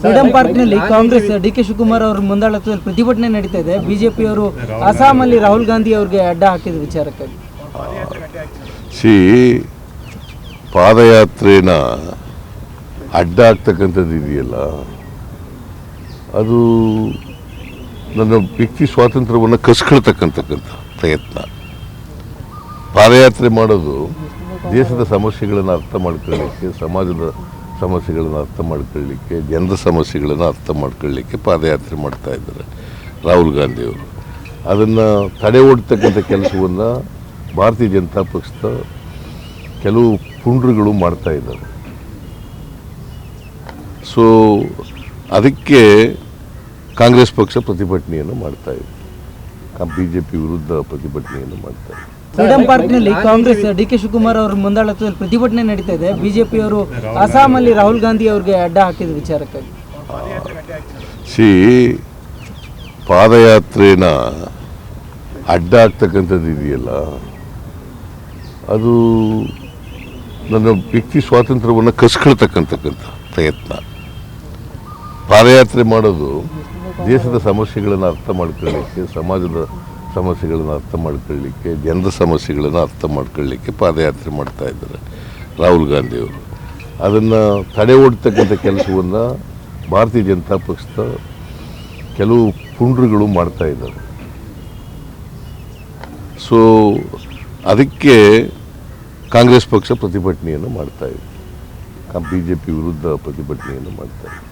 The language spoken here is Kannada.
ಫ್ರೀಡಂ ಪಾರ್ಕ್ನಲ್ಲಿ ಕಾಂಗ್ರೆಸ್ ಡಿಕೆ ಶಿವಕುಮಾರ್ ಅವರ ಮುಂದಾಳತ್ವದಲ್ಲಿ ಪ್ರತಿಭಟನೆ ನಡೀತಾ ಇದೆ. ಬಿಜೆಪಿಯವರು ಅಸ್ಸಾಮಲ್ಲಿ ರಾಹುಲ್ ಗಾಂಧಿ ಅವರಿಗೆ ಅಡ್ಡ ಹಾಕಿದ ವಿಚಾರಕ್ಕಾಗಿ ಪಾದಯಾತ್ರೆನ ಅಡ್ಡ ಆಗ್ತಕ್ಕಂಥದ್ದು ಇದೆಯಲ್ಲ, ಅದು ನನ್ನ ವ್ಯಕ್ತಿ ಸ್ವಾತಂತ್ರ್ಯವನ್ನು ಕಸ್ಕೊಳ್ತಕ್ಕಂಥ ಪ್ರಯತ್ನ. ಪಾದಯಾತ್ರೆ ಮಾಡೋದು ದೇಶದ ಸಮಸ್ಯೆಗಳನ್ನು ಅರ್ಥ ಮಾಡ್ಕೊಳ್ಳಿಕ್ಕೆ, ಸಮಾಜದ ಸಮಸ್ಯೆಗಳನ್ನು ಅರ್ಥ ಮಾಡ್ಕೊಳ್ಳಿಕ್ಕೆ, ಜನರ ಸಮಸ್ಯೆಗಳನ್ನು ಅರ್ಥ ಮಾಡ್ಕೊಳ್ಳಿಕ್ಕೆ ಪಾದಯಾತ್ರೆ ಮಾಡ್ತಾ ಇದ್ದಾರೆ ರಾಹುಲ್ ಗಾಂಧಿಯವರು. ಅದನ್ನು ತಡೆ ಓಡ್ತಕ್ಕಂಥ ಕೆಲಸವನ್ನು ಭಾರತೀಯ ಜನತಾ ಪಕ್ಷದ ಕೆಲವು ಪುಂಡ್ರುಗಳು ಮಾಡ್ತಾ ಇದ್ದಾರೆ. ಸೊ ಅದಕ್ಕೆ ಕಾಂಗ್ರೆಸ್ ಪಕ್ಷ ಪ್ರತಿಭಟನೆಯನ್ನು ಮಾಡ್ತಾ ಇದೆ, BJP ವಿರುದ್ಧ ಪ್ರತಿಭಟನೆಯನ್ನು ಮಾಡ್ತಾ ಇದೆ. ಫ್ರೀಡಂ ಪಾರ್ಕ್ನಲ್ಲಿ ಕಾಂಗ್ರೆಸ್ ಡಿಕೆ ಶಿವಕುಮಾರ್ ಅವರ ಮುಂದಾಳತ್ವದಲ್ಲಿ ಪ್ರತಿಭಟನೆ ನಡೀತಾ ಇದೆ. ಬಿಜೆಪಿಯವರು ಅಸ್ಸಾಮಲ್ಲಿ ರಾಹುಲ್ ಗಾಂಧಿ ಅವರಿಗೆ ಅಡ್ಡ ಹಾಕಿದ ವಿಚಾರಕ್ಕಾಗಿ ಪಾದಯಾತ್ರೆನ ಅಡ್ಡ ಆಗ್ತಕ್ಕಂಥದ್ದು ಇದೆಯಲ್ಲ, ಅದು ನನ್ನ ವ್ಯಕ್ತಿ ಸ್ವಾತಂತ್ರ್ಯವನ್ನು ಕಸ್ಕೊಳ್ತಕ್ಕಂಥ ಪ್ರಯತ್ನ. ಪಾದಯಾತ್ರೆ ಮಾಡೋದು ದೇಶದ ಸಮಸ್ಯೆಗಳನ್ನು ಅರ್ಥ ಮಾಡ್ಕೊಳ್ಳಿಕ್ಕೆ, ಸಮಾಜದ ಸಮಸ್ಯೆಗಳನ್ನು ಅರ್ಥ ಮಾಡ್ಕೊಳ್ಳಿಕ್ಕೆ, ಜನರ ಸಮಸ್ಯೆಗಳನ್ನು ಅರ್ಥ ಮಾಡ್ಕೊಳ್ಳಿಕ್ಕೆ ಪಾದಯಾತ್ರೆ ಮಾಡ್ತಾ ಇದ್ದಾರೆ ರಾಹುಲ್ ಗಾಂಧಿಯವರು. ಅದನ್ನು ತಡೆ ಓಡ್ತಕ್ಕಂಥ ಕೆಲಸವನ್ನು ಭಾರತೀಯ ಜನತಾ ಪಕ್ಷದ ಕೆಲವು ಪುಂಡ್ರುಗಳು ಮಾಡ್ತಾ ಇದ್ದಾರೆ. ಸೊ ಅದಕ್ಕೆ ಕಾಂಗ್ರೆಸ್ ಪಕ್ಷ ಪ್ರತಿಭಟನೆಯನ್ನು ಮಾಡ್ತಾ ಇದೆ, BJP ವಿರುದ್ಧ ಪ್ರತಿಭಟನೆಯನ್ನು ಮಾಡ್ತಾ ಇದೆ.